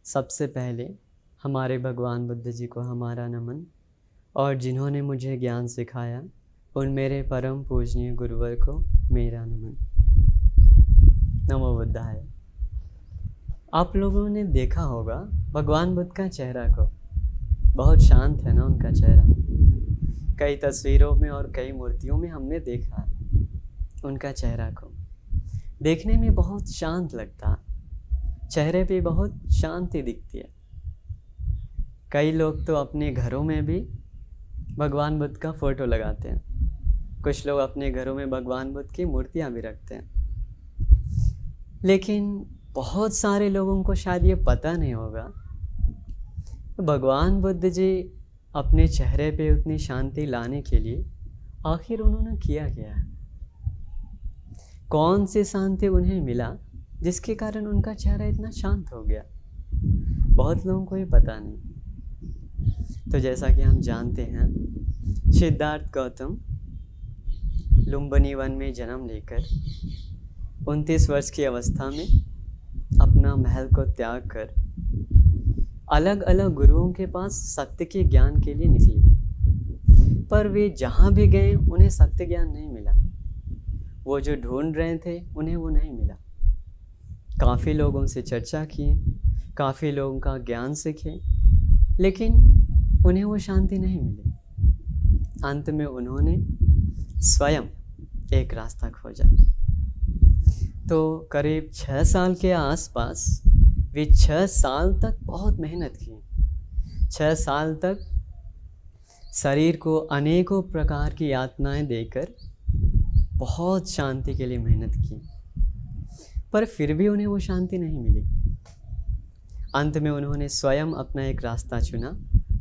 सबसे पहले हमारे भगवान बुद्ध जी को हमारा नमन, और जिन्होंने मुझे ज्ञान सिखाया उन मेरे परम पूजनीय गुरुवर को मेरा नमन। नमो बुद्धाय। आप लोगों ने देखा होगा भगवान बुद्ध का चेहरा को, बहुत शांत है ना उनका चेहरा। कई तस्वीरों में और कई मूर्तियों में हमने देखा उनका चेहरा को, देखने में बहुत शांत लगता है, चेहरे पे बहुत शांति दिखती है। कई लोग तो अपने घरों में भी भगवान बुद्ध का फोटो लगाते हैं, कुछ लोग अपने घरों में भगवान बुद्ध की मूर्तियां भी रखते हैं। लेकिन बहुत सारे लोगों को शायद ये पता नहीं होगा, भगवान बुद्ध जी अपने चेहरे पे उतनी शांति लाने के लिए आखिर उन्होंने किया क्या है? कौन सी शांति उन्हें मिला जिसके कारण उनका चेहरा इतना शांत हो गया? बहुत लोगों को ये पता नहीं। तो जैसा कि हम जानते हैं, सिद्धार्थ गौतम लुम्बिनी वन में जन्म लेकर 29 वर्ष की अवस्था में अपना महल को त्याग कर अलग अलग गुरुओं के पास सत्य के ज्ञान के लिए निकले। पर वे जहाँ भी गए उन्हें सत्य ज्ञान नहीं मिला। वो जो ढूंढ रहे थे उन्हें वो नहीं मिला। काफ़ी लोगों से चर्चा किए, काफ़ी लोगों का ज्ञान सीखे, लेकिन उन्हें वो शांति नहीं मिली। अंत में उन्होंने स्वयं एक रास्ता खोजा। तो करीब 6 साल के आसपास वे 6 साल तक बहुत मेहनत की। 6 साल तक शरीर को अनेकों प्रकार की यातनाएं देकर बहुत शांति के लिए मेहनत की, पर फिर भी उन्हें वो शांति नहीं मिली। अंत में उन्होंने स्वयं अपना एक रास्ता चुना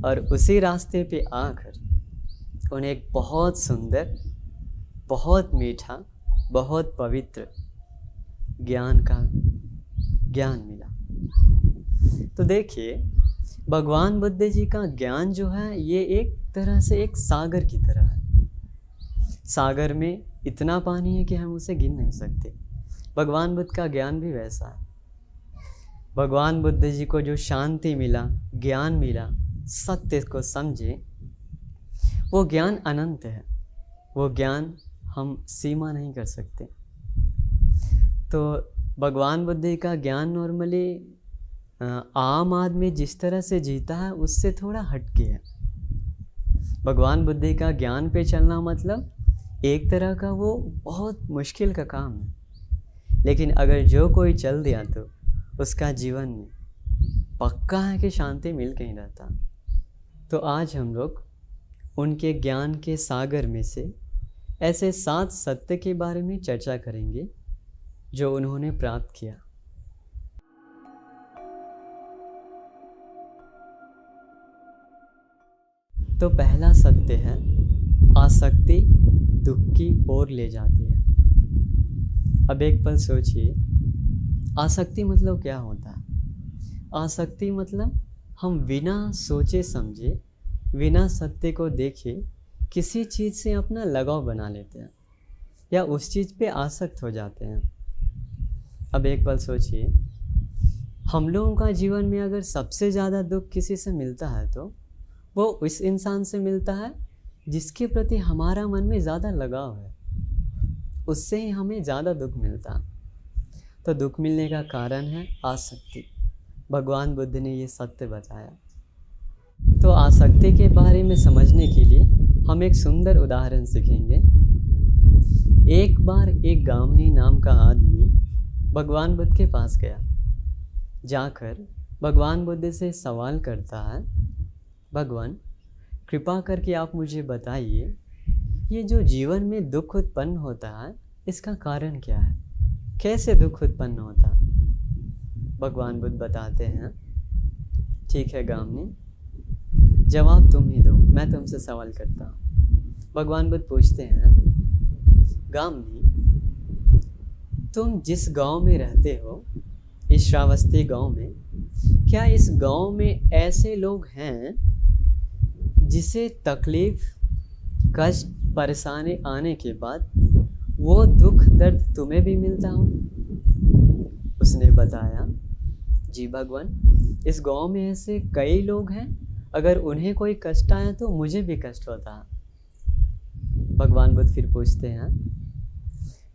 और उसी रास्ते पे आकर उन्हें एक बहुत सुंदर, बहुत मीठा, बहुत पवित्र ज्ञान मिला। तो देखिए, भगवान बुद्ध जी का ज्ञान जो है ये एक तरह से एक सागर की तरह है। सागर में इतना पानी है कि हम उसे गिन नहीं सकते। भगवान बुद्ध का ज्ञान भी वैसा है। भगवान बुद्ध जी को जो शांति मिला, ज्ञान मिला, सत्य को समझे, वो ज्ञान अनंत है। वो ज्ञान हम सीमा नहीं कर सकते। तो भगवान बुद्ध जी का ज्ञान नॉर्मली आम आदमी जिस तरह से जीता है उससे थोड़ा हटके है। भगवान बुद्ध जी का ज्ञान पे चलना मतलब एक तरह का वो बहुत मुश्किल का काम है, लेकिन अगर जो कोई चल दिया तो उसका जीवन में पक्का है कि शांति मिल के ही रहता। तो आज हम लोग उनके ज्ञान के सागर में से ऐसे 7 सत्य के बारे में चर्चा करेंगे जो उन्होंने प्राप्त किया। तो पहला सत्य है, आसक्ति दुख की ओर ले जाती है। अब एक पल सोचिए, आसक्ति मतलब क्या होता है? आसक्ति मतलब हम बिना सोचे समझे, बिना सत्य को देखे किसी चीज़ से अपना लगाव बना लेते हैं या उस चीज़ पे आसक्त हो जाते हैं। अब एक पल सोचिए, हम लोगों का जीवन में अगर सबसे ज़्यादा दुख किसी से मिलता है तो वो उस इंसान से मिलता है जिसके प्रति हमारा मन में ज़्यादा लगाव है, उससे ही हमें ज़्यादा दुख मिलता। तो दुख मिलने का कारण है आसक्ति। भगवान बुद्ध ने ये सत्य बताया। तो आसक्ति के बारे में समझने के लिए हम एक सुंदर उदाहरण सीखेंगे। एक बार एक गामनी नाम का आदमी भगवान बुद्ध के पास गया। जाकर भगवान बुद्ध से सवाल करता है, भगवान कृपा करके आप मुझे बताइए, ये जो जीवन में दुख उत्पन्न होता है इसका कारण क्या है? कैसे दुख उत्पन्न होता? भगवान बुद्ध बताते हैं, ठीक है गामनी, जवाब तुम ही दो, मैं तुमसे सवाल करता हूँ। भगवान बुद्ध पूछते हैं, गामनी तुम जिस गांव में रहते हो, इस श्रावस्ती गांव में, क्या इस गांव में ऐसे लोग हैं जिसे तकलीफ, कष्ट, परेशानी आने के बाद वो दुख दर्द तुम्हें भी मिलता हो? उसने बताया, जी भगवान, इस गांव में ऐसे कई लोग हैं, अगर उन्हें कोई कष्ट आया तो मुझे भी कष्ट होता है। भगवान बुद्ध फिर पूछते हैं,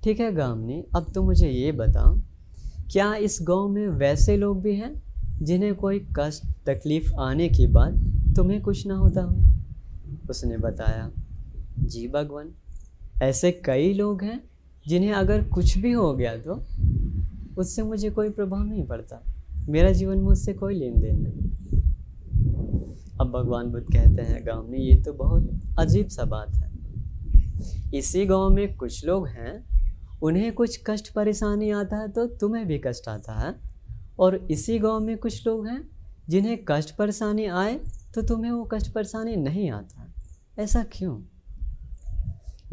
ठीक है गामनी, अब तो मुझे ये बताओ, क्या इस गांव में वैसे लोग भी हैं जिन्हें कोई कष्ट तकलीफ आने के बाद तुम्हें कुछ ना होता हो? उसने बताया, जी भगवान, ऐसे कई लोग हैं जिन्हें अगर कुछ भी हो गया तो उससे मुझे कोई प्रभाव नहीं पड़ता, मेरा जीवन में उससे कोई लेन देन नहीं। अब भगवान बुद्ध कहते हैं, गांव में ये तो बहुत अजीब सा बात है। इसी गांव में कुछ लोग हैं, उन्हें कुछ कष्ट परेशानी आता है तो तुम्हें भी कष्ट आता है, और इसी गांव में कुछ लोग हैं जिन्हें कष्ट परेशानी आए तो तुम्हें वो कष्ट परेशानी नहीं आता। ऐसा क्यों?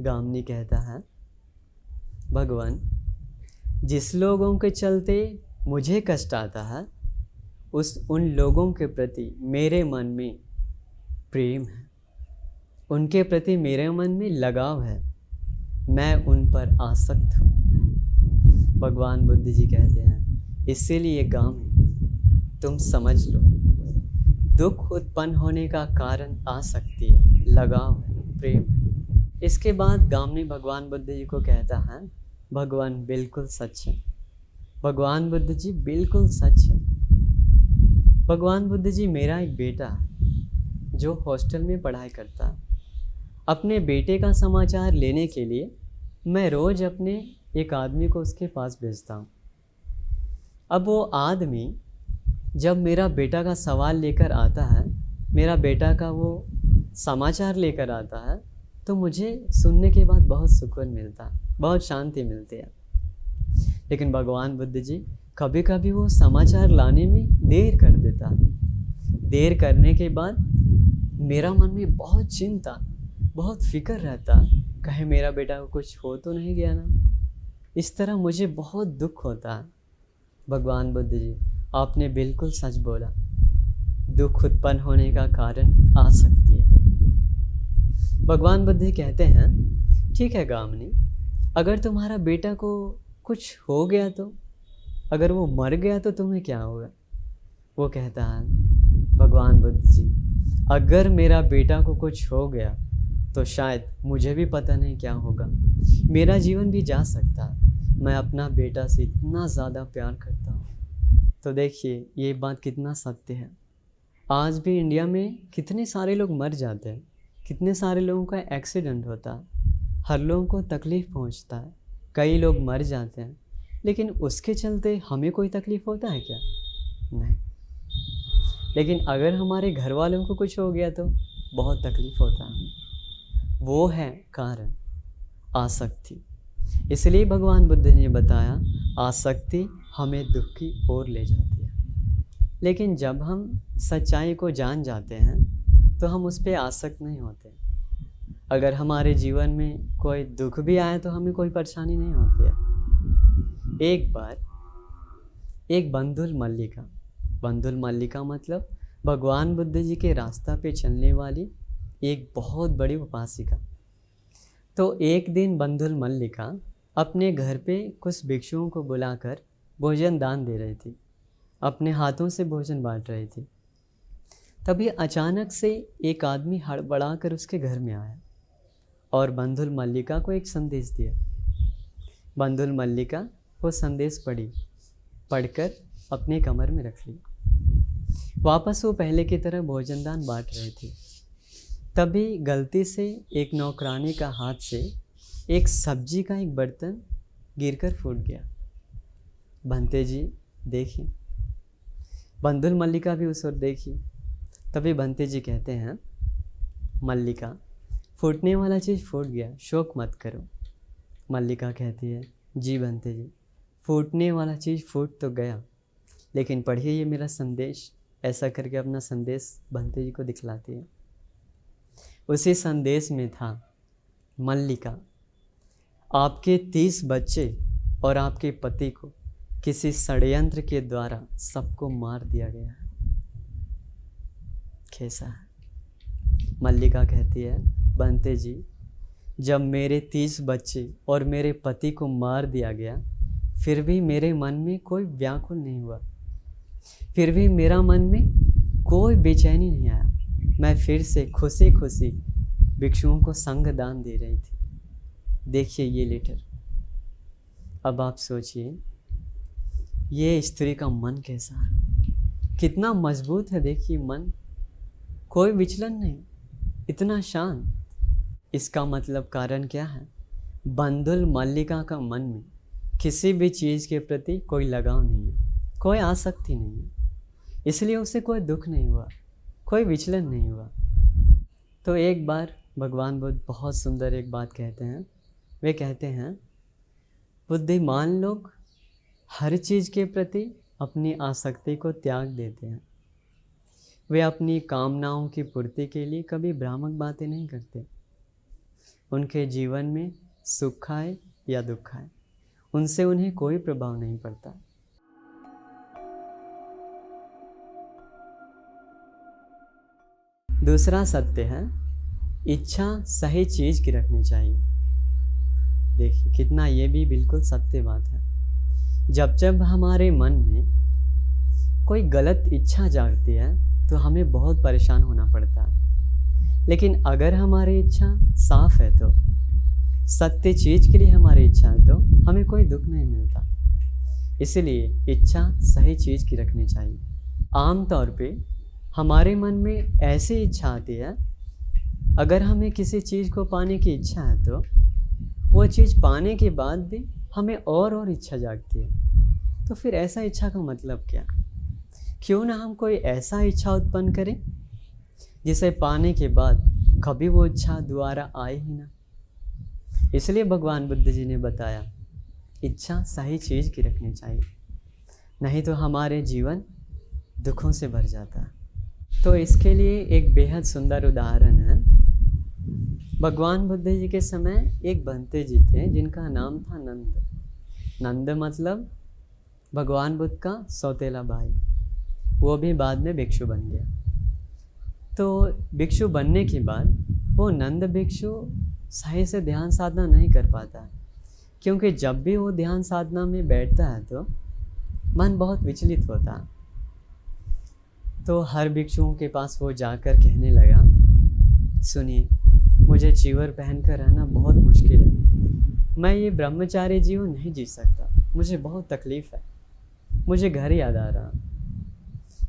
गामनी कहता है, भगवान, जिस लोगों के चलते मुझे कष्ट आता है उन लोगों के प्रति मेरे मन में प्रेम है, उनके प्रति मेरे मन में लगाव है, मैं उन पर आसक्त हूँ। भगवान बुद्ध जी कहते हैं, इसीलिए गामनी, तुम समझ लो, दुख उत्पन्न होने का कारण आसक्ति है, लगाव है, प्रेम है। इसके बाद गामनी भगवान बुद्ध जी को कहता है, भगवान बिल्कुल सच है, भगवान बुद्ध जी बिल्कुल सच है। भगवान बुद्ध जी, मेरा एक बेटा है जो हॉस्टल में पढ़ाई करता है। अपने बेटे का समाचार लेने के लिए मैं रोज़ अपने एक आदमी को उसके पास भेजता हूँ। अब वो आदमी जब मेरा बेटा का सवाल लेकर आता है, मेरा बेटा का वो समाचार लेकर आता है, तो मुझे सुनने के बाद बहुत सुकून मिलता है, बहुत शांति मिलती है। लेकिन भगवान बुद्ध जी कभी कभी वो समाचार लाने में देर कर देता है। देर करने के बाद मेरा मन में बहुत चिंता, बहुत फिक्र रहता, कहीं मेरा बेटा को कुछ हो तो नहीं गया ना। इस तरह मुझे बहुत दुख होता है। भगवान बुद्ध जी, आपने बिल्कुल सच बोला, दुख उत्पन्न होने का कारण आसक्ति है। भगवान बुद्ध जी कहते हैं, ठीक है गामनी, अगर तुम्हारा बेटा को कुछ हो गया तो, अगर वो मर गया तो तुम्हें क्या होगा? वो कहता है, भगवान बुद्ध जी, अगर मेरा बेटा को कुछ हो गया तो शायद मुझे भी पता नहीं क्या होगा, मेरा जीवन भी जा सकता है। मैं अपना बेटा से इतना ज़्यादा प्यार करता हूँ। तो देखिए ये बात कितना सत्य है। आज भी इंडिया में कितने सारे लोग मर जाते हैं, कितने सारे लोगों का एक्सीडेंट होता है, हर लोगों को तकलीफ़ पहुँचता है, कई लोग मर जाते हैं, लेकिन उसके चलते हमें कोई तकलीफ़ होता है क्या? नहीं। लेकिन अगर हमारे घर वालों को कुछ हो गया तो बहुत तकलीफ़ होता है। वो है कारण आसक्ति। इसलिए भगवान बुद्ध ने बताया, आसक्ति हमें दुख की ओर ले जाती है। लेकिन जब हम सच्चाई को जान जाते हैं तो हम उस पर आसक्त नहीं होते। अगर हमारे जीवन में कोई दुख भी आए तो हमें कोई परेशानी नहीं होती है। एक बार एक बंधुल मल्लिका मतलब भगवान बुद्ध जी के रास्ता पे चलने वाली एक बहुत बड़ी उपासिका। तो एक दिन बंधुल मल्लिका अपने घर पे कुछ भिक्षुओं को बुलाकर भोजन दान दे रही थी, अपने हाथों से भोजन बांट रही थी। तभी अचानक से एक आदमी हड़बड़ा कर उसके घर में आया और बंधुल मल्लिका को एक संदेश दिया। बंधुल मल्लिका वो संदेश पढ़कर अपने कमर में रख ली। वापस वो पहले की तरह भोजन दान बांट रही थी। तभी गलती से एक नौकरानी का हाथ से एक सब्जी का एक बर्तन गिरकर फूट गया। भंते जी देखी, बंधुल मल्लिका भी उस ओर देखी। तभी भंते जी कहते हैं, मल्लिका, फूटने वाला चीज़ फूट गया, शोक मत करो। मल्लिका कहती है, जी भंते जी, फूटने वाला चीज़ फूट तो गया, लेकिन पढ़िए ये मेरा संदेश। ऐसा करके अपना संदेश भंते जी को दिखलाती है। उसी संदेश में था, मल्लिका, आपके 30 बच्चे और आपके पति को किसी षड्यंत्र के द्वारा सबको मार दिया गया है। कैसा है? मल्लिका कहती है, भंते जी, जब मेरे 30 बच्चे और मेरे पति को मार दिया गया, फिर भी मेरे मन में कोई व्याकुल नहीं हुआ। फिर भी मेरा मन में कोई बेचैनी नहीं आया। मैं फिर से खुशी खुशी भिक्षुओं को संग दान दे रही थी। देखिए ये लेटर। अब आप सोचिए ये स्त्री का मन कैसा है, कितना मजबूत है। देखिए मन, कोई विचलन नहीं, इतना शांत। इसका मतलब कारण क्या है? बंधुल मल्लिका का मन में किसी भी चीज़ के प्रति कोई लगाव नहीं है, कोई आसक्ति नहीं है, इसलिए उसे कोई दुख नहीं हुआ, कोई विचलन नहीं हुआ। तो एक बार भगवान बुद्ध बहुत सुंदर एक बात कहते हैं। वे कहते हैं बुद्धिमान लोग हर चीज़ के प्रति अपनी आसक्ति को त्याग देते हैं। वे अपनी कामनाओं की पूर्ति के लिए कभी भ्रामक बातें नहीं करते। उनके जीवन में सुख आए या दुख आए, उनसे उन्हें कोई प्रभाव नहीं पड़ता। दूसरा सत्य है, इच्छा सही चीज़ की रखनी चाहिए। देखिए कितना ये भी बिल्कुल सत्य बात है। जब जब हमारे मन में कोई गलत इच्छा जागती है तो हमें बहुत परेशान होना पड़ता है, लेकिन अगर हमारी इच्छा साफ है तो सत्य चीज़ के लिए हमारी इच्छा है तो हमें कोई दुख नहीं मिलता। इसलिए इच्छा सही चीज़ की रखनी चाहिए। आम तौर पे हमारे मन में ऐसी इच्छा आती है, अगर हमें किसी चीज़ को पाने की इच्छा है तो वो चीज़ पाने के बाद भी हमें और इच्छा जागती है। तो फिर ऐसा इच्छा का मतलब क्या? क्यों ना हम कोई ऐसा इच्छा उत्पन्न करें जिसे पाने के बाद कभी वो इच्छा दोबारा आए ही ना। इसलिए भगवान बुद्ध जी ने बताया इच्छा सही चीज़ की रखनी चाहिए, नहीं तो हमारे जीवन दुखों से भर जाता है। तो इसके लिए एक बेहद सुंदर उदाहरण है। भगवान बुद्ध जी के समय एक बंते जी थे जिनका नाम था नंद। नंद मतलब भगवान बुद्ध का सौतेला भाई। वो भी बाद में भिक्षु बन गया। तो भिक्षु बनने के बाद वो नंद भिक्षु सही से ध्यान साधना नहीं कर पाता, क्योंकि जब भी वो ध्यान साधना में बैठता है तो मन बहुत विचलित होता है। तो हर भिक्षुओं के पास वो जाकर कहने लगा, सुनिए मुझे चीवर पहनकर रहना बहुत मुश्किल है, मैं ये ब्रह्मचारी जीवन नहीं जी सकता, मुझे बहुत तकलीफ़ है, मुझे घर याद आ रहा।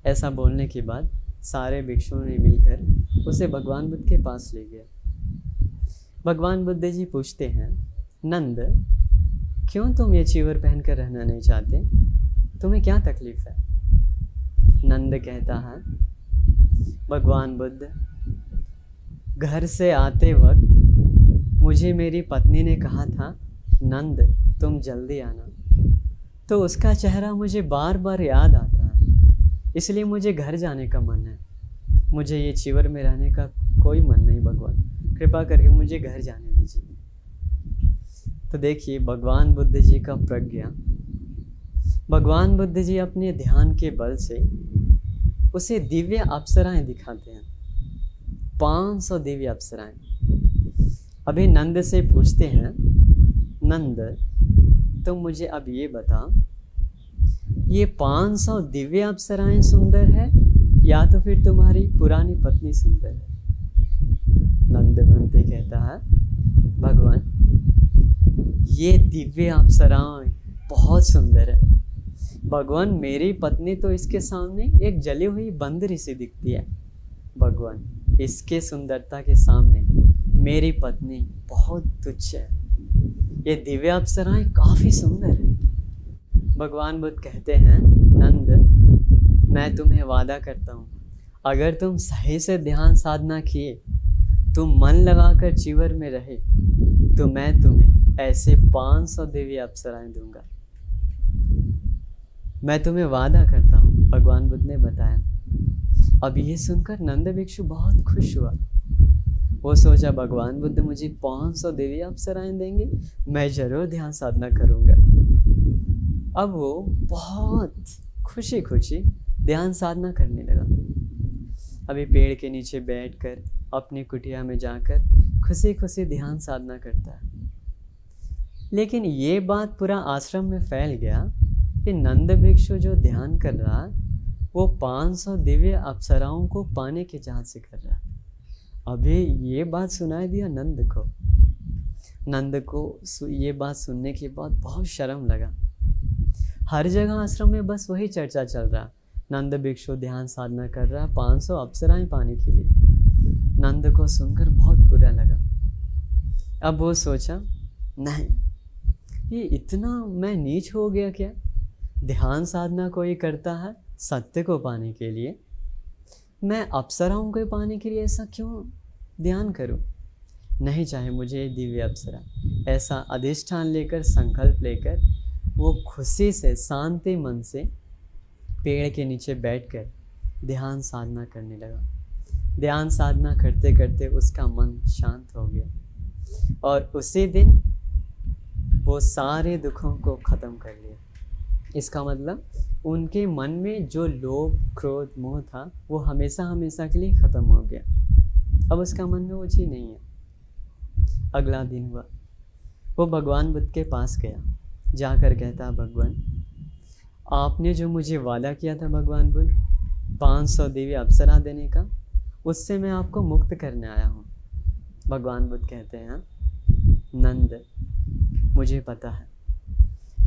ऐसा बोलने के बाद सारे भिक्षुओं ने मिलकर उसे भगवान बुद्ध के पास ले गए। भगवान बुद्ध जी पूछते हैं, नंद क्यों तुम ये चीवर पहनकर रहना नहीं चाहते, तुम्हें क्या तकलीफ़ है? नंद कहता है, भगवान बुद्ध घर से आते वक्त मुझे मेरी पत्नी ने कहा था नंद तुम जल्दी आना, तो उसका चेहरा मुझे बार बार याद आता है, इसलिए मुझे घर जाने का मन है। मुझे ये चीवर में रहने का कोई मन नहीं, भगवान कृपा करके मुझे घर जाने दीजिए। तो देखिए भगवान बुद्ध जी का प्रज्ञा, भगवान बुद्ध जी अपने ध्यान के बल से उसे दिव्य अप्सराएं दिखाते हैं, 500 दिव्य अप्सराएं। अभी नंद से पूछते हैं, नंद तुम मुझे अब ये बता, ये 500 दिव्य अप्सराएं सुंदर है या तो फिर तुम्हारी पुरानी पत्नी सुंदर है? नंद बनते कहता है, भगवान ये दिव्य अप्सराएं बहुत सुंदर है। भगवान मेरी पत्नी तो इसके सामने एक जली हुई बंदरी सी दिखती है। भगवान इसके सुंदरता के सामने मेरी पत्नी बहुत तुच्छ है। ये दिव्य अप्सराएं काफ़ी सुंदर है। भगवान बुद्ध कहते हैं, नंद मैं तुम्हें वादा करता हूँ, अगर तुम सही से ध्यान साधना किए, तुम मन लगाकर चीवर में रहे, तो मैं तुम्हें ऐसे 500 दिव्य अप्सराएं दूंगा। मैं तुम्हें वादा करता हूँ, भगवान बुद्ध ने बताया। अब ये सुनकर नंद भिक्षु बहुत खुश हुआ। वो सोचा भगवान बुद्ध मुझे 500 दिव्य अप्सराएं देंगे, मैं ज़रूर ध्यान साधना करूँगा। अब वो बहुत खुशी खुशी ध्यान साधना करने लगा। अभी पेड़ के नीचे बैठकर अपनी कुटिया में जाकर खुशी खुशी ध्यान साधना करता है। लेकिन ये बात पूरा आश्रम में फैल गया कि नंद भिक्षु जो ध्यान कर रहा वो 500 दिव्य अप्सराओं को पाने की चाहत से कर रहा है। अभी ये बात सुनाई दिया नंद को। नंद को ये बात सुनने के बाद बहुत शर्म लगा। हर जगह आश्रम में बस वही चर्चा चल रहा, नंद भिक्षु ध्यान साधना कर रहा, 500 अप्सराएं पाने के लिए। नंद को सुनकर बहुत बुरा लगा। अब वो सोचा, नहीं, ये इतना मैं नीच हो गया क्या? ध्यान साधना कोई करता है सत्य को पाने के लिए, मैं अप्सराओं को पाने के लिए ऐसा क्यों ध्यान करूं? नहीं चाहे मुझे दिव्य अप्सरा। ऐसा अधिष्ठान लेकर, संकल्प लेकर वो खुशी से, शांति मन से पेड़ के नीचे बैठकर ध्यान साधना करने लगा। ध्यान साधना करते करते उसका मन शांत हो गया और उसी दिन वो सारे दुखों को ख़त्म कर लिया। इसका मतलब उनके मन में जो लोभ, क्रोध, मोह था वो हमेशा हमेशा के लिए ख़त्म हो गया। अब उसका मन में वो चीज़ नहीं है। अगला दिन हुआ, वो भगवान बुद्ध के पास गया। जाकर कहता, भगवान, आपने जो मुझे वादा किया था भगवान बुद्ध 500 दिव्य अप्सरा देने का, उससे मैं आपको मुक्त करने आया हूँ। भगवान बुद्ध कहते हैं, नंद, मुझे पता है,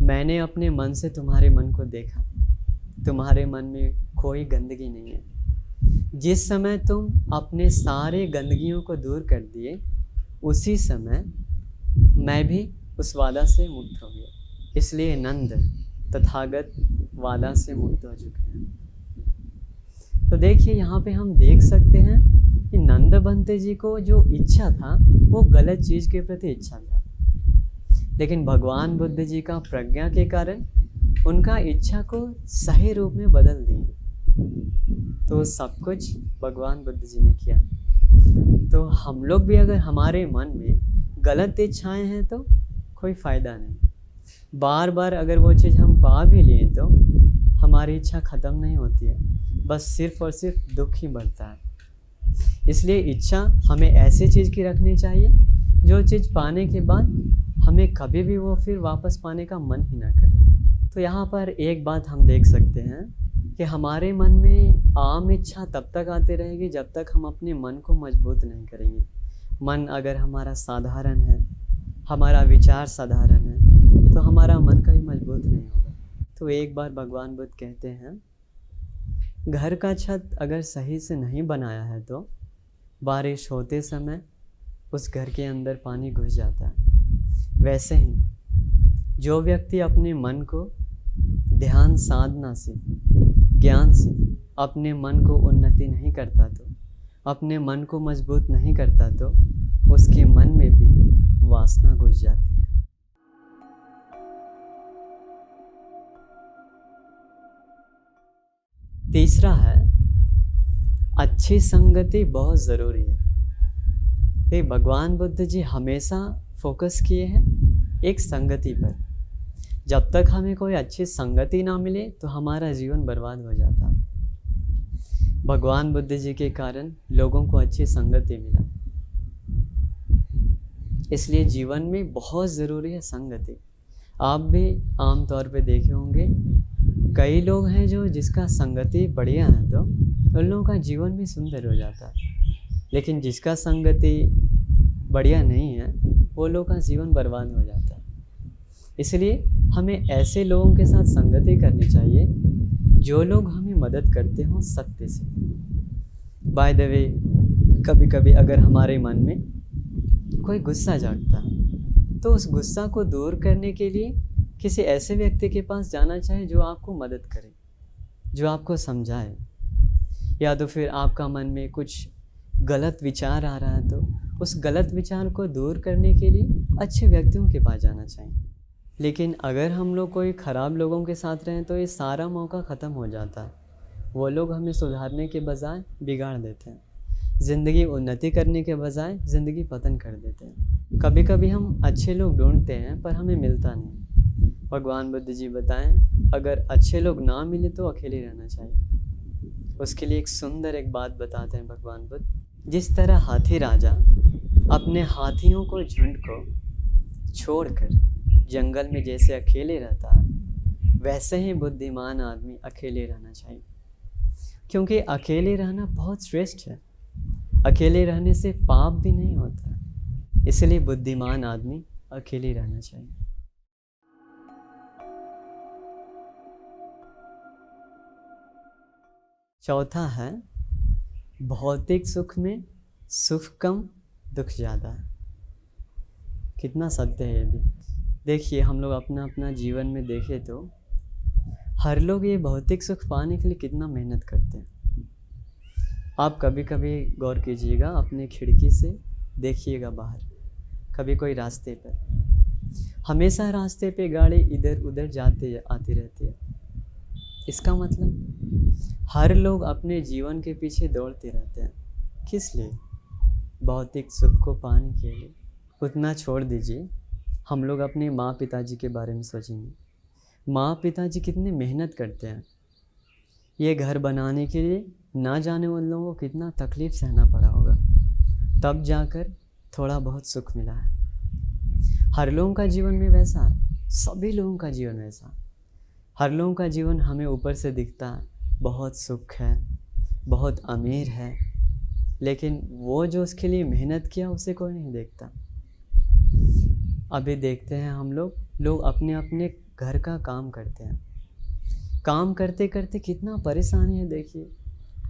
मैंने अपने मन से तुम्हारे मन को देखा, तुम्हारे मन में कोई गंदगी नहीं है। जिस समय तुम अपने सारे गंदगियों को दूर कर दिए, उसी समय मैं भी उस वादा से मुक्त हो गया। इसलिए नंद, तथागत वादा से मुक्त हो चुके हैं। तो देखिए, यहाँ पे हम देख सकते हैं कि नंद बंते जी को जो इच्छा था वो गलत चीज़ के प्रति इच्छा था, लेकिन भगवान बुद्ध जी का प्रज्ञा के कारण उनका इच्छा को सही रूप में बदल दिए। तो सब कुछ भगवान बुद्ध जी ने किया। तो हम लोग भी अगर हमारे मन में गलत इच्छाएं हैं तो कोई फ़ायदा नहीं। बार बार अगर वो चीज़ हम पा भी लिए तो हमारी इच्छा ख़त्म नहीं होती है, बस सिर्फ़ और सिर्फ दुख ही बढ़ता है। इसलिए इच्छा हमें ऐसी चीज़ की रखनी चाहिए जो चीज़ पाने के बाद हमें कभी भी वो फिर वापस पाने का मन ही ना करे। तो यहाँ पर एक बात हम देख सकते हैं कि हमारे मन में आम इच्छा तब तक आती रहेगी जब तक हम अपने मन को मजबूत नहीं करेंगे। मन अगर हमारा साधारण है, हमारा विचार साधारण है, तो हमारा मन कभी मजबूत नहीं होगा। तो एक बार भगवान बुद्ध कहते हैं, घर का छत अगर सही से नहीं बनाया है तो बारिश होते समय उस घर के अंदर पानी घुस जाता है। वैसे ही जो व्यक्ति अपने मन को ध्यान साधना से, ज्ञान से अपने मन को उन्नति नहीं करता, तो अपने मन को मजबूत नहीं करता, तो उसके मन में भी वासना घुस जाती है। तीसरा है, अच्छी संगति बहुत ज़रूरी है। तो भगवान बुद्ध जी हमेशा फोकस किए हैं एक संगति पर। जब तक हमें कोई अच्छी संगति ना मिले तो हमारा जीवन बर्बाद हो जाता। भगवान बुद्ध जी के कारण लोगों को अच्छी संगति मिला। इसलिए जीवन में बहुत ज़रूरी है संगति। आप भी आम तौर पे देखे होंगे, कई लोग हैं जो जिसका संगति बढ़िया है तो उन लोगों का जीवन भी सुंदर हो जाता है, लेकिन जिसका संगति बढ़िया नहीं है वो लोग का जीवन बर्बाद हो जाता है। इसलिए हमें ऐसे लोगों के साथ संगति करनी चाहिए जो लोग हमें मदद करते हों सत्य से। बाय द वे, कभी कभी अगर हमारे मन में कोई गुस्सा जागता है तो उस गुस्सा को दूर करने के लिए किसी ऐसे व्यक्ति के पास जाना चाहिए जो आपको मदद करे, जो आपको समझाए। या तो फिर आपका मन में कुछ गलत विचार आ रहा है तो उस गलत विचार को दूर करने के लिए अच्छे व्यक्तियों के पास जाना चाहिए। लेकिन अगर हम लोग कोई ख़राब लोगों के साथ रहें तो ये सारा मौका ख़त्म हो जाता है। वो लोग हमें सुधारने के बजाय बिगाड़ देते हैं, ज़िंदगी उन्नति करने के बजाय ज़िंदगी पतन कर देते हैं। कभी कभी हम अच्छे लोग ढूंढते हैं पर हमें मिलता नहीं। भगवान बुद्ध जी बताएं, अगर अच्छे लोग ना मिले तो अकेले रहना चाहिए। उसके लिए एक सुंदर एक बात बताते हैं भगवान बुद्ध। जिस तरह हाथी राजा अपने हाथियों को, झुंड को छोड़कर जंगल में जैसे अकेले रहता है, वैसे ही बुद्धिमान आदमी अकेले रहना चाहिए। क्योंकि अकेले रहना बहुत श्रेष्ठ है। अकेले रहने से पाप भी नहीं होता, इसलिए बुद्धिमान आदमी अकेले रहना चाहिए। चौथा है, भौतिक सुख में सुख कम दुख ज़्यादा है। कितना सत्य है ये भी। देखिए, हम लोग अपना अपना जीवन में देखें तो हर लोग ये भौतिक सुख पाने के लिए कितना मेहनत करते हैं। आप कभी कभी गौर कीजिएगा, अपने खिड़की से देखिएगा बाहर, कभी कोई रास्ते पर, हमेशा रास्ते पे गाड़ी इधर उधर जाते आती रहती है। इसका मतलब हर लोग अपने जीवन के पीछे दौड़ते रहते हैं। किस लिए? भौतिक सुख को पाने के लिए। उतना छोड़ दीजिए, हम लोग अपने माँ पिताजी के बारे में सोचेंगे। माँ पिताजी कितने मेहनत करते हैं ये घर बनाने के लिए, ना जाने उन लोगों को कितना तकलीफ़ सहना पड़ा होगा, तब जाकर थोड़ा बहुत सुख मिला है। हर लोगों का जीवन में वैसा है, सभी लोगों का जीवन वैसा। हर लोगों का जीवन हमें ऊपर से दिखता है, बहुत सुख है, बहुत अमीर है, लेकिन वो जो उसके लिए मेहनत किया उसे कोई नहीं देखता। अभी देखते हैं हम लोग अपने अपने घर का काम करते हैं, काम करते करते कितना परेशानी है। देखिए,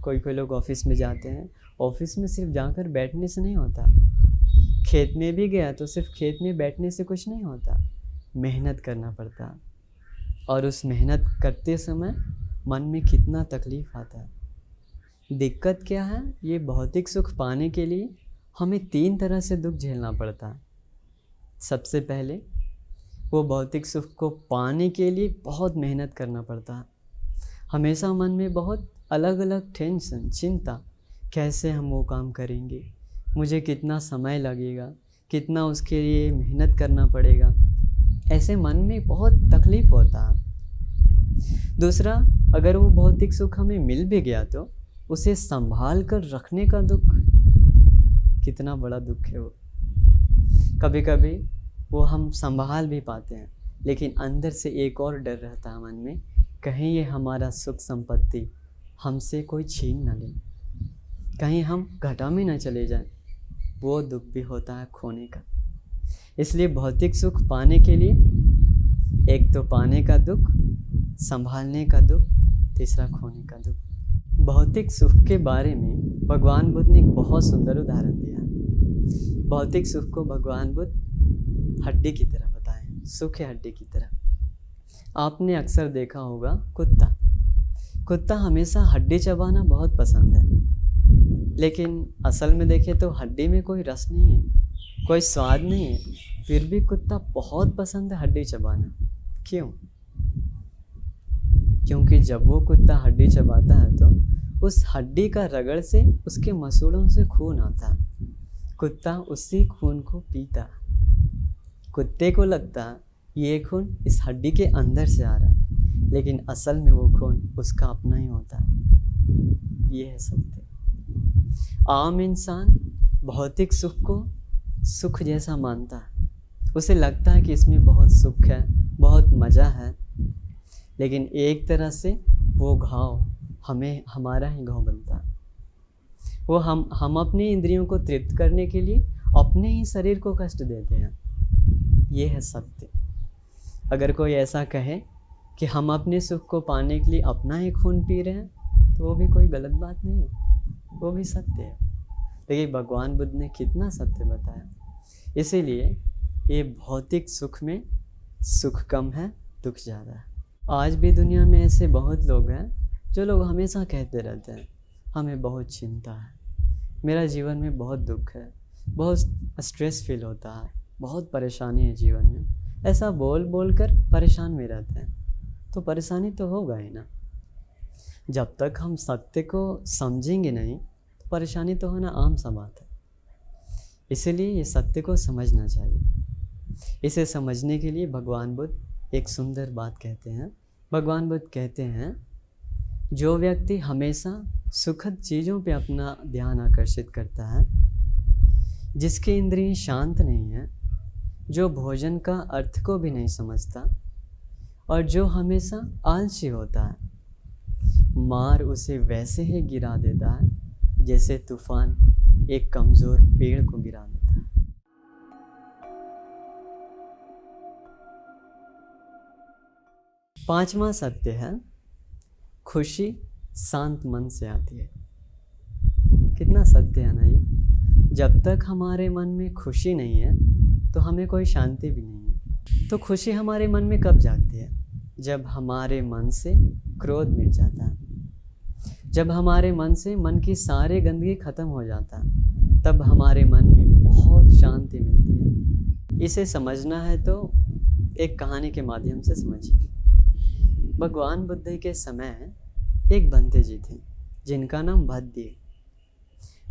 कोई लोग ऑफिस में जाते हैं, ऑफिस में सिर्फ जाकर बैठने से नहीं होता। खेत में भी गया तो सिर्फ खेत में बैठने से कुछ नहीं होता, मेहनत करना पड़ता। और उस मेहनत करते समय मन में कितना तकलीफ़ आता है। दिक्कत क्या है? ये भौतिक सुख पाने के लिए हमें 3 तरह से दुख झेलना पड़ता है। सबसे पहले, वो भौतिक सुख को पाने के लिए बहुत मेहनत करना पड़ता है। हमेशा मन में बहुत अलग अलग टेंशन, चिंता, कैसे हम वो काम करेंगे, मुझे कितना समय लगेगा, कितना उसके लिए मेहनत करना पड़ेगा, ऐसे मन में बहुत तकलीफ़ होता है। दूसरा, अगर वो भौतिक सुख हमें मिल भी गया तो उसे संभाल कर रखने का दुख, कितना बड़ा दुख है वो। कभी कभी वो हम संभाल भी पाते हैं, लेकिन अंदर से एक और डर रहता है मन में, कहीं ये हमारा सुख संपत्ति हमसे कोई छीन न ले, कहीं हम घाटा में न चले जाएं। वो दुख भी होता है खोने का। इसलिए भौतिक सुख पाने के लिए एक तो पाने का दुख, संभालने का दुख, तीसरा खोने का दुख। भौतिक सुख के बारे में भगवान बुद्ध ने एक बहुत सुंदर उदाहरण दिया है। भौतिक सुख को भगवान बुद्ध हड्डी की तरह बताएं, सुख है हड्डी की तरह। आपने अक्सर देखा होगा कुत्ता हमेशा हड्डी चबाना बहुत पसंद है, लेकिन असल में देखें तो हड्डी में कोई रस नहीं है, कोई स्वाद नहीं है, फिर भी कुत्ता बहुत पसंद है हड्डी चबाना। क्यों? क्योंकि जब वो कुत्ता हड्डी चबाता है तो उस हड्डी का रगड़ से उसके मसूड़ों से खून आता है, कुत्ता उसी खून को पीता। कुत्ते को लगता ये खून इस हड्डी के अंदर से आ रहा, लेकिन असल में वो खून उसका अपना ही होता है। ये है सत्य। आम इंसान भौतिक सुख को सुख जैसा मानता है, उसे लगता है कि इसमें बहुत सुख है, बहुत मज़ा है, लेकिन एक तरह से वो घाव हमारा ही घाव बनता है। वो हम अपनी इंद्रियों को तृप्त करने के लिए अपने ही शरीर को कष्ट देते हैं। ये है सत्य। अगर कोई ऐसा कहे कि हम अपने सुख को पाने के लिए अपना ही खून पी रहे हैं, तो वो भी कोई गलत बात नहीं है, वो भी सत्य है। देखिए, भगवान बुद्ध ने कितना सत्य बताया। इसीलिए ये भौतिक सुख में सुख कम है, दुख ज़्यादा है। आज भी दुनिया में ऐसे बहुत लोग हैं जो लोग हमेशा कहते रहते हैं, हमें बहुत चिंता है, मेरा जीवन में बहुत दुख है, बहुत स्ट्रेस फील होता है, बहुत परेशानी है जीवन में। ऐसा बोल बोल कर परेशान में रहते हैं, तो परेशानी तो होगा ही ना। जब तक हम सत्य को समझेंगे नहीं, तो परेशानी तो होना आम सा बात है। इसीलिए ये सत्य को समझना चाहिए। इसे समझने के लिए भगवान बुद्ध एक सुंदर बात कहते हैं। भगवान बुद्ध कहते हैं, जो व्यक्ति हमेशा सुखद चीज़ों पे अपना ध्यान आकर्षित करता है, जिसकी इंद्रियां शांत नहीं है, जो भोजन का अर्थ को भी नहीं समझता और जो हमेशा आलसी होता है, मार उसे वैसे ही गिरा देता है जैसे तूफान एक कमज़ोर पेड़ को गिरा देता है। पांचवा सत्य है, खुशी शांत मन से आती है। कितना सत्य है ना ये। जब तक हमारे मन में खुशी नहीं है तो हमें कोई शांति भी नहीं है। तो खुशी हमारे मन में कब जागती है? जब हमारे मन से क्रोध मिट जाता है, जब हमारे मन से मन की सारी गंदगी खत्म हो जाता है, तब हमारे मन में बहुत शांति मिलती है। इसे समझना है तो एक कहानी के माध्यम से समझिए। भगवान बुद्ध के समय एक भंते जी थे जिनका नाम भद्दी।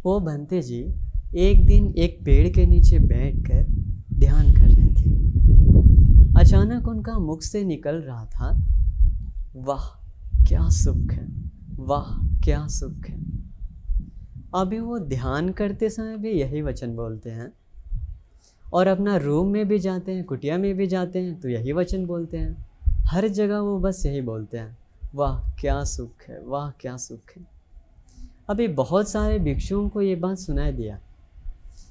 वो भंते जी एक दिन एक पेड़ के नीचे बैठकर ध्यान कर रहे थे। अचानक उनका मुख से निकल रहा था, वाह क्या सुख है, वाह क्या सुख है। अभी वो ध्यान करते समय भी यही वचन बोलते हैं, और अपना रूम में भी जाते हैं, कुटिया में भी जाते हैं तो यही वचन बोलते हैं। हर जगह वो बस यही बोलते हैं, वाह क्या सुख है, वाह क्या सुख है। अभी बहुत सारे भिक्षुओं को ये बात सुनाई दिया।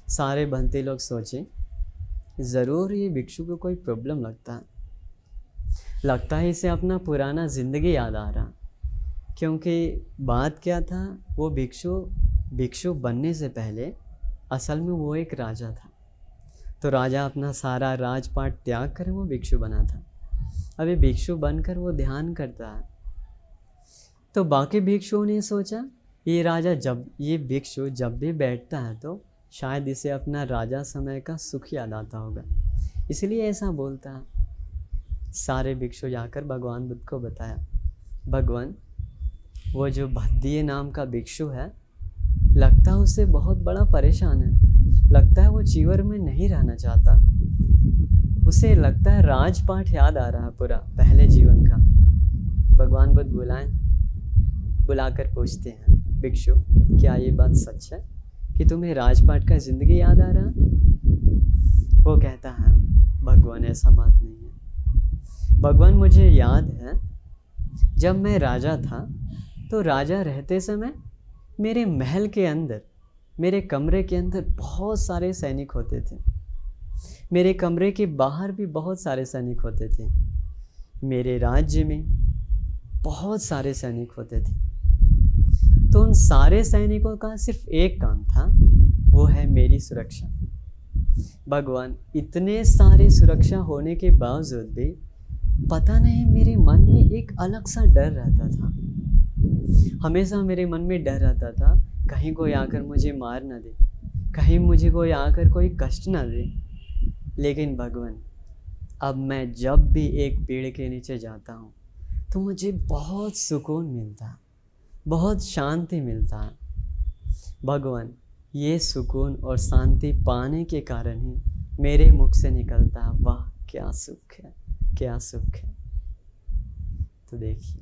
सारे भंते लोग सोचे, ज़रूर ये भिक्षु को कोई प्रॉब्लम लगता है इसे अपना पुराना ज़िंदगी याद आ रहा। क्योंकि बात क्या था, वो भिक्षु बनने से पहले असल में वो एक राजा था। तो राजा अपना सारा राजपाट त्याग कर वो भिक्षु बना था। अभी भिक्षु बनकर वो ध्यान करता है। तो बाकी भिक्षुओं ने सोचा, ये भिक्षु जब भी बैठता है तो शायद इसे अपना राजा समय का सुख याद आता होगा, इसलिए ऐसा बोलता है। सारे भिक्षु जाकर भगवान बुद्ध को बताया, भगवान वो जो भद्दी नाम का भिक्षु है, लगता है उसे बहुत बड़ा परेशान है, लगता है वो जीवन में नहीं रहना चाहता, उसे लगता है राजपाट याद आ रहा है पूरा पहले जीवन का। भगवान बुद्ध बुलाकर पूछते हैं, भिक्षु क्या ये बात सच है कि तुम्हें राजपाट का ज़िंदगी याद आ रहा? वो कहता है, भगवान ऐसा बात नहीं है। भगवान मुझे याद है जब मैं राजा था तो राजा रहते समय मेरे महल के अंदर, मेरे कमरे के अंदर बहुत सारे सैनिक होते थे। मेरे कमरे के बाहर भी बहुत सारे सैनिक होते थे। मेरे राज्य में बहुत सारे सैनिक होते थे। तो उन सारे सैनिकों का सिर्फ एक काम था, वो है मेरी सुरक्षा। भगवान इतने सारे सुरक्षा होने के बावजूद भी पता नहीं मेरे मन में एक अलग सा डर रहता था। हमेशा मेरे मन में डर रहता था, कहीं कोई आकर मुझे मार ना दे, कहीं मुझे कोई आकर कोई कष्ट ना दे। लेकिन भगवान अब मैं जब भी एक पेड़ के नीचे जाता हूँ तो मुझे बहुत सुकून मिलता, बहुत शांति मिलता है। भगवान ये सुकून और शांति पाने के कारण ही मेरे मुख से निकलता है, वाह क्या सुख है, क्या सुख है। तो देखिए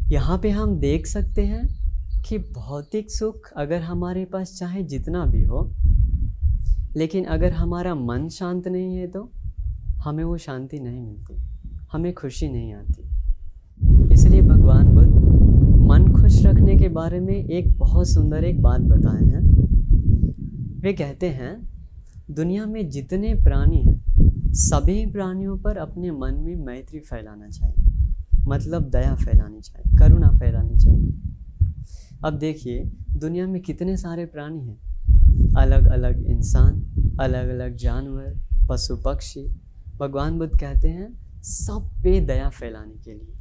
यहाँ पे हम देख सकते हैं कि भौतिक सुख अगर हमारे पास चाहे जितना भी हो, लेकिन अगर हमारा मन शांत नहीं है तो हमें वो शांति नहीं मिलती, हमें खुशी नहीं आती। इसलिए भगवान बुद्ध मन खुश रखने के बारे में एक बहुत सुंदर एक बात बताए हैं। वे कहते हैं, दुनिया में जितने प्राणी हैं सभी प्राणियों पर अपने मन में मैत्री फैलाना चाहिए, मतलब दया फैलानी चाहिए, करुणा फैलानी चाहिए। अब देखिए दुनिया में कितने सारे प्राणी हैं, अलग अलग इंसान, अलग अलग जानवर, पशु पक्षी। भगवान बुद्ध कहते हैं सब पे दया फैलाने के लिए,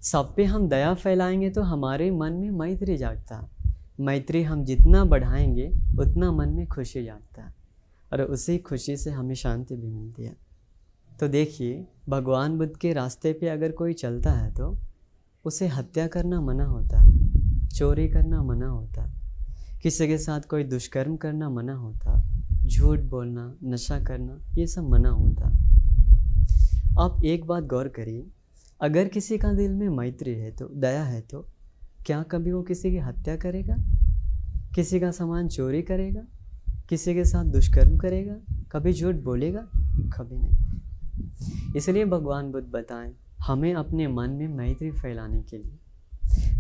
सब पे हम दया फैलाएंगे तो हमारे मन में मैत्री जागता है। मैत्री हम जितना बढ़ाएंगे उतना मन में खुशी जागता है, और उसी खुशी से हमें शांति भी मिलती है। तो देखिए भगवान बुद्ध के रास्ते पे अगर कोई चलता है तो उसे हत्या करना मना होता है, चोरी करना मना होता, किसी के साथ कोई दुष्कर्म करना मना होता, झूठ बोलना, नशा करना, ये सब मना होता। आप एक बात गौर करिए, अगर किसी का दिल में मैत्री है तो, दया है तो क्या कभी वो किसी की हत्या करेगा, किसी का सामान चोरी करेगा, किसी के साथ दुष्कर्म करेगा, कभी झूठ बोलेगा? कभी नहीं। इसलिए भगवान बुद्ध बताएं, हमें अपने मन में मैत्री फैलाने के लिए।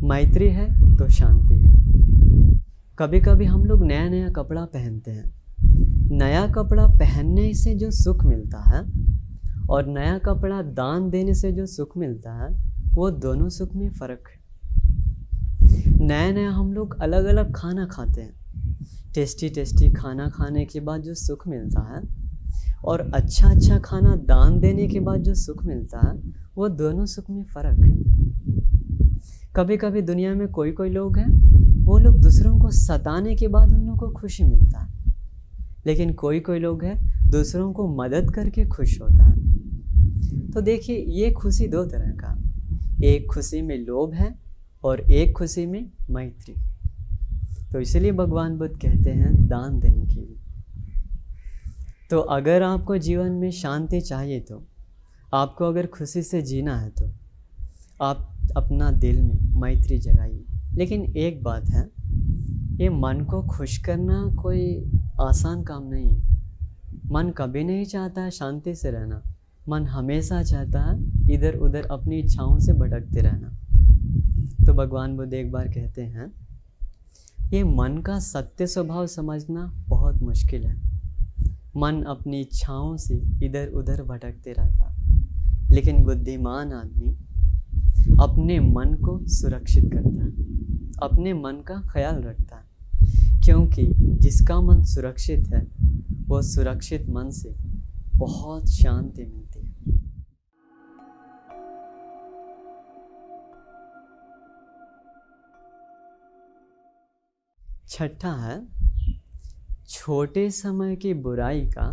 मैत्री है तो शांति है। कभी कभी हम लोग नया नया कपड़ा पहनते हैं। नया कपड़ा पहनने से जो सुख मिलता है और नया कपड़ा दान देने से जो सुख मिलता है, वो दोनों सुख में फ़र्क है। नया नया हम लोग अलग अलग खाना खाते हैं। टेस्टी टेस्टी खाना खाने के बाद जो सुख मिलता है और अच्छा अच्छा खाना दान देने के बाद जो सुख मिलता है, वो दोनों सुख में फ़र्क है। कभी कभी दुनिया में कोई कोई लोग हैं, वो लोग दूसरों को सताने के बाद उन लोगों को खुशी मिलता है। लेकिन कोई कोई लोग हैं दूसरों को मदद करके खुश होता है। तो देखिए, ये खुशी दो तरह का, एक खुशी में लोभ है और एक खुशी में मैत्री। तो इसलिए भगवान बुद्ध कहते हैं दान देने के लिए। तो अगर आपको जीवन में शांति चाहिए, तो आपको अगर खुशी से जीना है, तो आप अपना दिल में मैत्री जगाइए। लेकिन एक बात है, ये मन को खुश करना कोई आसान काम नहीं है। मन कभी नहीं चाहता है शांति से रहना। मन हमेशा चाहता है इधर उधर अपनी इच्छाओं से भटकते रहना। तो भगवान बुद्ध एक बार कहते हैं, ये मन का सत्य स्वभाव समझना बहुत मुश्किल है। मन अपनी इच्छाओं से इधर उधर भटकते रहता, लेकिन बुद्धिमान आदमी अपने मन को सुरक्षित करता है, अपने मन का ख्याल रखता है। क्योंकि जिसका मन सुरक्षित है, वो सुरक्षित मन से बहुत शांति मिलती है। छठा है, छोटे समय की बुराई का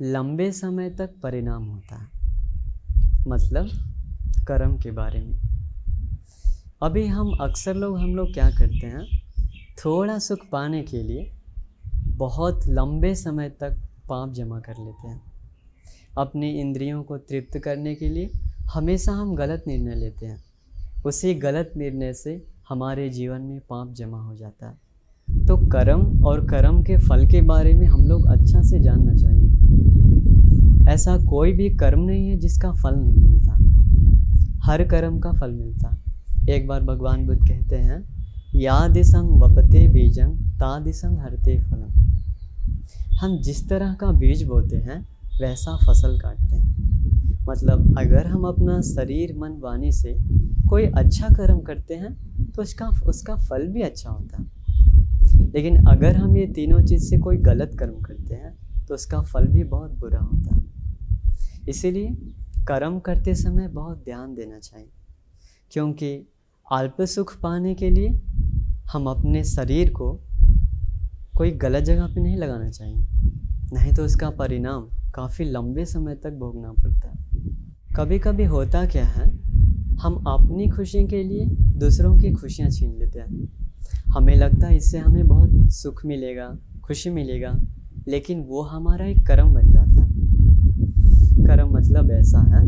लंबे समय तक परिणाम होता है। मतलब कर्म के बारे में। अभी हम लोग क्या करते हैं, थोड़ा सुख पाने के लिए बहुत लंबे समय तक पाप जमा कर लेते हैं। अपनी इंद्रियों को तृप्त करने के लिए हमेशा हम गलत निर्णय लेते हैं। उसी गलत निर्णय से हमारे जीवन में पाप जमा हो जाता है। तो कर्म और कर्म के फल के बारे में हम लोग अच्छा से जानना चाहिए। ऐसा कोई भी कर्म नहीं है जिसका फल नहीं मिलता, हर कर्म का फल मिलता। एक बार भगवान बुद्ध कहते हैं, या दिशं वपते बीजं ता दिशं हरते फलम। हम जिस तरह का बीज बोते हैं वैसा फसल काटते हैं। मतलब अगर हम अपना शरीर मन वाणी से कोई अच्छा कर्म करते हैं तो उसका फल भी अच्छा होता है। लेकिन अगर हम ये तीनों चीज़ से कोई गलत कर्म करते हैं तो उसका फल भी बहुत बुरा होता है। इसीलिए कर्म करते समय बहुत ध्यान देना चाहिए, क्योंकि अल्प सुख पाने के लिए हम अपने शरीर को कोई गलत जगह पे नहीं लगाना चाहिए, नहीं तो उसका परिणाम काफ़ी लंबे समय तक भोगना पड़ता है। कभी कभी होता क्या है, हम अपनी खुशी के लिए दूसरों की खुशियाँ छीन लेते हैं। हमें लगता है इससे हमें बहुत सुख मिलेगा, खुशी मिलेगा, लेकिन वो हमारा एक कर्म बन जाता है। कर्म मतलब ऐसा है,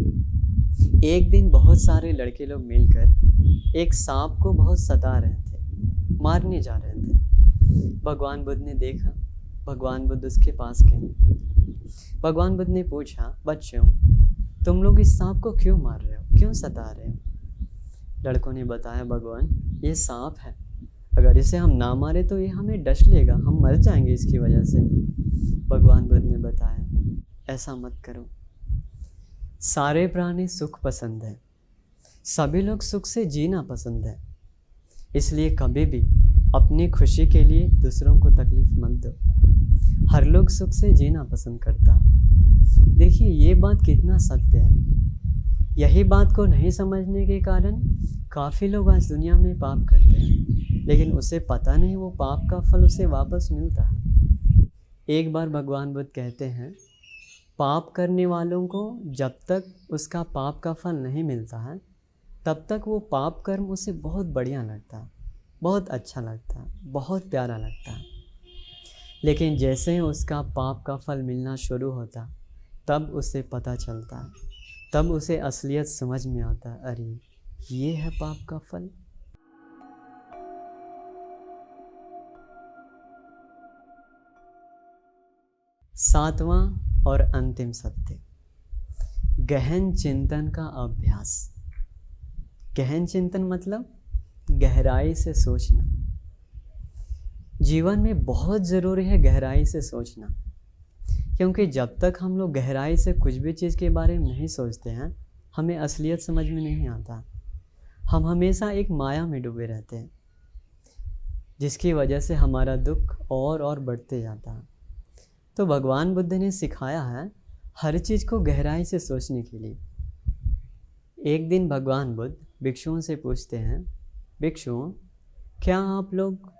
एक दिन बहुत सारे लड़के लोग मिलकर एक सांप को बहुत सता रहे थे, मारने जा रहे थे। भगवान बुद्ध ने देखा, भगवान बुद्ध उसके पास गए। भगवान बुद्ध ने पूछा, बच्चों तुम लोग इस सांप को क्यों मार रहे हो, क्यों सता रहे हो? लड़कों ने बताया, भगवान ये सांप है, अगर इसे हम ना मारे तो ये हमें डस लेगा, हम मर जाएंगे इसकी वजह से। भगवान बुद्ध ने बताया, ऐसा मत करो। सारे प्राणी सुख पसंद है, सभी लोग सुख से जीना पसंद है, इसलिए कभी भी अपनी खुशी के लिए दूसरों को तकलीफ मत दो। हर लोग सुख से जीना पसंद करता। देखिए ये बात कितना सत्य है। यही बात को नहीं समझने के कारण काफ़ी लोग आज दुनिया में पाप करते हैं, लेकिन उसे पता नहीं वो पाप का फल उसे वापस मिलता है। एक बार भगवान बुद्ध कहते हैं, पाप करने वालों को जब तक उसका पाप का फल नहीं मिलता है, तब तक वो पाप कर्म उसे बहुत बढ़िया लगता है, बहुत अच्छा लगता है, बहुत प्यारा लगता है। लेकिन जैसे ही उसका पाप का फल मिलना शुरू होता, तब उसे पता चलता है, तब उसे असलियत समझ में आता है, अरे ये है पाप का फल। सातवां और अंतिम सत्य, गहन चिंतन का अभ्यास। गहन चिंतन मतलब गहराई से सोचना। जीवन में बहुत ज़रूरी है गहराई से सोचना, क्योंकि जब तक हम लोग गहराई से कुछ भी चीज़ के बारे में नहीं सोचते हैं, हमें असलियत समझ में नहीं आता। हम हमेशा एक माया में डूबे रहते हैं, जिसकी वजह से हमारा दुख और बढ़ते जाता है। तो भगवान बुद्ध ने सिखाया है हर चीज़ को गहराई से सोचने के लिए। एक दिन भगवान बुद्ध भिक्षुओं से पूछते हैं, भिक्षुओं, क्या आप लोग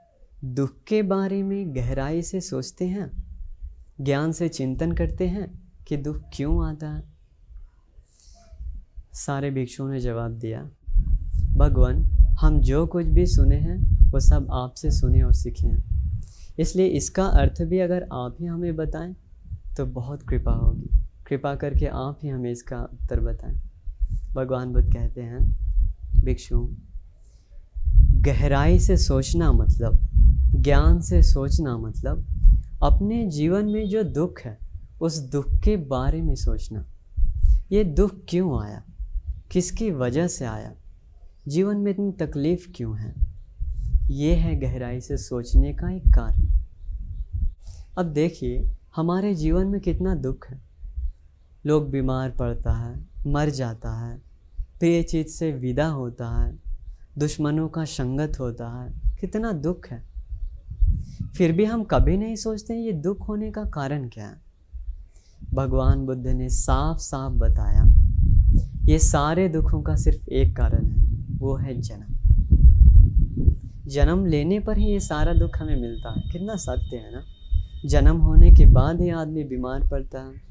दुख के बारे में गहराई से सोचते हैं, ज्ञान से चिंतन करते हैं कि दुख क्यों आता है? सारे भिक्षुओं ने जवाब दिया, भगवान, हम जो कुछ भी सुने हैं वो सब आपसे सुने और सीखे हैं, इसलिए इसका अर्थ भी अगर आप ही हमें बताएं तो बहुत कृपा होगी। कृपा करके आप ही हमें इसका उत्तर बताएं। भगवान बुद्ध कहते हैं, भिक्षुओं, गहराई से सोचना मतलब, ज्ञान से सोचना मतलब अपने जीवन में जो दुख है उस दुख के बारे में सोचना। ये दुख क्यों आया, किसकी वजह से आया, जीवन में इतनी तकलीफ़ क्यों है, ये है गहराई से सोचने का एक कारण। अब देखिए हमारे जीवन में कितना दुख है। लोग बीमार पड़ता है, मर जाता है, प्रिय चीज़ से विदा होता है, दुश्मनों का संगत होता है, कितना दुख है। फिर भी हम कभी नहीं सोचते ये दुख होने का कारण क्या है। भगवान बुद्ध ने साफ साफ बताया, ये सारे दुखों का सिर्फ एक कारण है, वो है जन्म। जन्म लेने पर ही ये सारा दुख हमें मिलता है। कितना सत्य है ना। जन्म होने के बाद ही आदमी बीमार पड़ता है,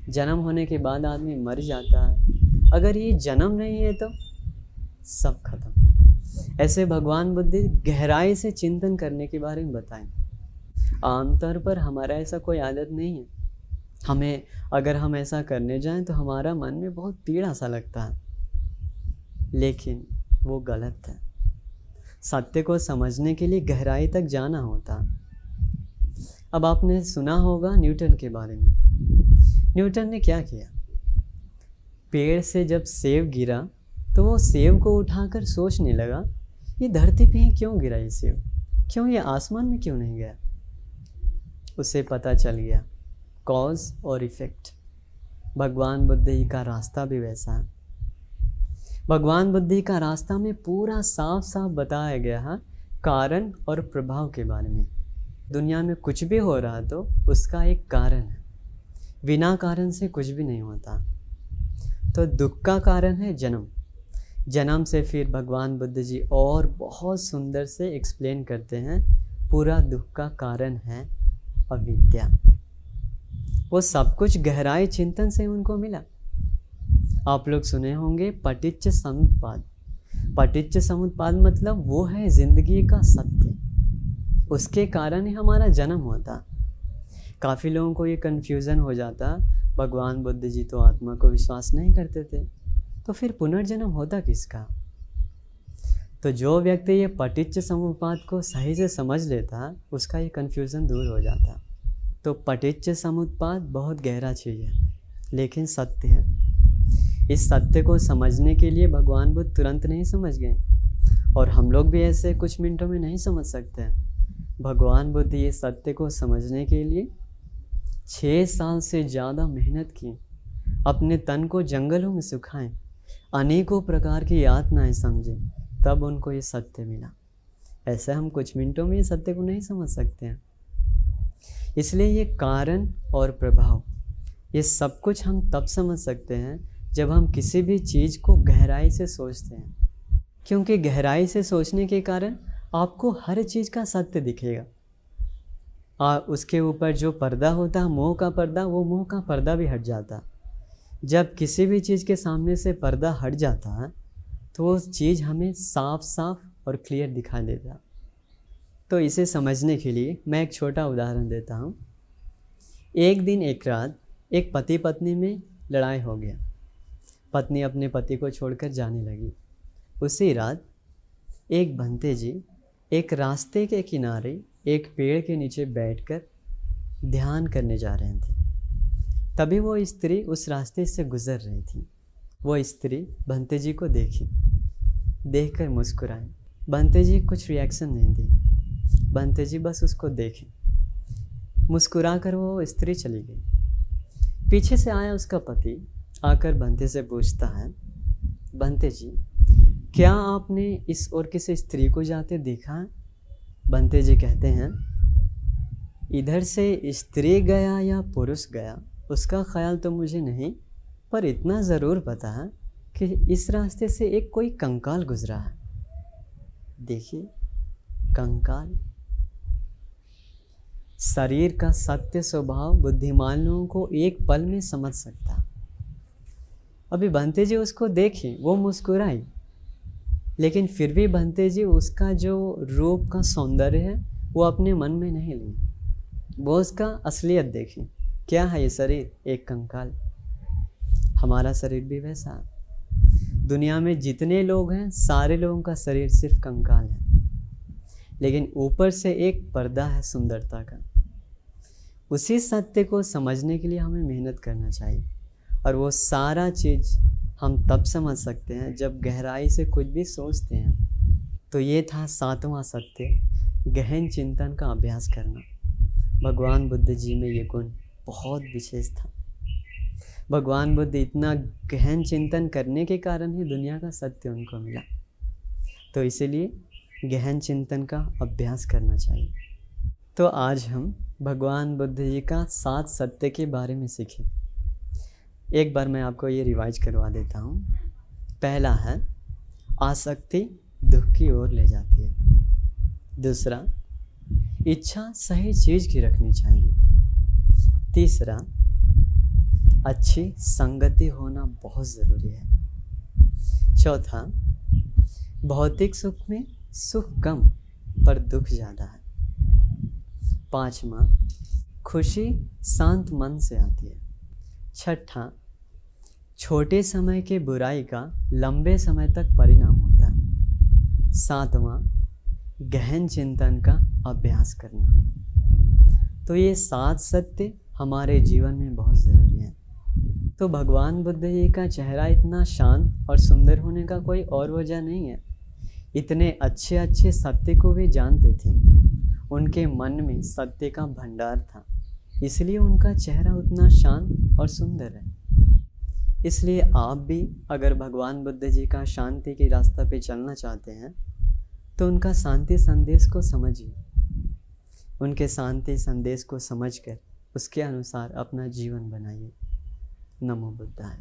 जन्म होने के बाद आदमी मर जाता है। अगर ये जन्म नहीं है तो सब खत्म। ऐसे भगवान बुद्ध गहराई से चिंतन करने के बारे में बताएं। आमतौर पर हमारा ऐसा कोई आदत नहीं है। हमें अगर हम ऐसा करने जाएं तो हमारा मन में बहुत पीड़ा सा लगता है, लेकिन वो गलत है। सत्य को समझने के लिए गहराई तक जाना होता। अब आपने सुना होगा न्यूटन के बारे में। न्यूटन ने क्या किया, पेड़ से जब सेब गिरा तो वो सेब को उठाकर सोचने लगा, ये धरती पे ही क्यों गिरा ये सेब, क्यों ये आसमान में क्यों नहीं गया। उसे पता चल गया कॉज और इफ़ेक्ट। भगवान बुद्ध जी का रास्ता भी वैसा है। भगवान बुद्ध जी का रास्ता में पूरा साफ साफ बताया गया है कारण और प्रभाव के बारे में। दुनिया में कुछ भी हो रहा तो उसका एक कारण है, बिना कारण से कुछ भी नहीं होता। तो दुख का कारण है जन्म। जन्म से फिर भगवान बुद्ध जी और बहुत सुंदर से एक्सप्लेन करते हैं, पूरा दुख का कारण है अविद्या। वो सब कुछ गहराई चिंतन से उनको मिला। आप लोग सुने होंगे पटिच्च समुत्पाद। पटिच्च समुत्पाद मतलब वो है जिंदगी का सत्य, उसके कारण ही हमारा जन्म होता। काफ़ी लोगों को ये कन्फ्यूज़न हो जाता, भगवान बुद्ध जी तो आत्मा को विश्वास नहीं करते थे, तो फिर पुनर्जन्म होता किसका। तो जो व्यक्ति ये पटिच्च समुत्पाद को सही से समझ लेता, उसका ये कन्फ्यूज़न दूर हो जाता। तो पटिच्च समुत्पाद बहुत गहरा चीज़ है, लेकिन सत्य है। इस सत्य को समझने के लिए भगवान बुद्ध तुरंत नहीं समझ गए, और हम लोग भी ऐसे कुछ मिनटों में नहीं समझ सकते हैं। भगवान बुद्ध ये सत्य को समझने के लिए 6 साल से ज़्यादा मेहनत की, अपने तन को जंगलों में सुखाएं, अनेकों प्रकार की यातनाएं समझें, तब उनको ये सत्य मिला। ऐसे हम कुछ मिनटों में ये सत्य को नहीं समझ सकते हैं। इसलिए ये कारण और प्रभाव, ये सब कुछ हम तब समझ सकते हैं जब हम किसी भी चीज़ को गहराई से सोचते हैं, क्योंकि गहराई से सोचने के कारण आपको हर चीज़ का सत्य दिखेगा। उसके ऊपर जो पर्दा होता है मोह का पर्दा, वो मोह का पर्दा भी हट जाता। जब किसी भी चीज़ के सामने से पर्दा हट जाता है तो वो चीज़ हमें साफ साफ और क्लियर दिखाई देता। तो इसे समझने के लिए मैं एक छोटा उदाहरण देता हूँ। एक दिन एक रात एक पति पत्नी में लड़ाई हो गया। पत्नी अपने पति को छोड़कर जाने लगी। उसी रात एक भंते जी एक रास्ते के किनारे एक पेड़ के नीचे बैठकर ध्यान करने जा रहे थे। तभी वो स्त्री उस रास्ते से गुजर रही थी। वो स्त्री बंते जी को देखी, देखकर मुस्कुराई। बंते जी कुछ रिएक्शन नहीं दी। बंते जी बस उसको देखे, मुस्कुरा कर वो स्त्री चली गई। पीछे से आया उसका पति, आकर बंते से पूछता है, बंते जी क्या आपने इस और किसी स्त्री को जाते देखा है? बंते जी कहते हैं, इधर से स्त्री गया या पुरुष गया उसका ख्याल तो मुझे नहीं, पर इतना ज़रूर पता है कि इस रास्ते से एक कोई कंकाल गुजरा है। देखिए, कंकाल। शरीर का सत्य स्वभाव बुद्धिमान लोगों को एक पल में समझ सकता। अभी बंते जी उसको देखी, वो मुस्कुराई, लेकिन फिर भी बंते जी उसका जो रूप का सौंदर्य है वो अपने मन में नहीं ली। वो उसका असलियत देखी। क्या है ये शरीर? एक कंकाल। हमारा शरीर भी वैसा। दुनिया में जितने लोग हैं सारे लोगों का शरीर सिर्फ कंकाल है, लेकिन ऊपर से एक पर्दा है सुंदरता का। उसी सत्य को समझने के लिए हमें मेहनत करना चाहिए, और वो सारा चीज़ हम तब समझ सकते हैं जब गहराई से कुछ भी सोचते हैं। तो ये था 7वां सत्य, गहन चिंतन का अभ्यास करना। भगवान बुद्ध जी में ये गुण बहुत विशेष था। भगवान बुद्ध इतना गहन चिंतन करने के कारण ही दुनिया का सत्य उनको मिला। तो इसीलिए गहन चिंतन का अभ्यास करना चाहिए। तो आज हम भगवान बुद्ध जी का 7 सत्य के बारे में सीखें। एक बार मैं आपको ये रिवाइज करवा देता हूँ। पहला है, आसक्ति दुख की ओर ले जाती है। दूसरा, इच्छा सही चीज़ की रखनी चाहिए। तीसरा, अच्छी संगति होना बहुत ज़रूरी है। चौथा, भौतिक सुख में सुख कम पर दुख ज़्यादा है। 5वां, खुशी शांत मन से आती है। 6ठा, छोटे समय के बुराई का लंबे समय तक परिणाम होता है। 7वां, गहन चिंतन का अभ्यास करना। तो ये 7 सत्य हमारे जीवन में बहुत ज़रूरी है। तो भगवान बुद्ध जी का चेहरा इतना शांत और सुंदर होने का कोई और वजह नहीं है। इतने अच्छे अच्छे सत्य को भी जानते थे। उनके मन में सत्य का भंडार था, इसलिए उनका चेहरा उतना शांत और सुंदर है। इसलिए आप भी अगर भगवान बुद्ध जी का शांति के रास्ते पे चलना चाहते हैं तो उनका शांति संदेश को समझिए। उनके शांति संदेश को समझकर उसके अनुसार अपना जीवन बनाइए। नमो बुद्धाय।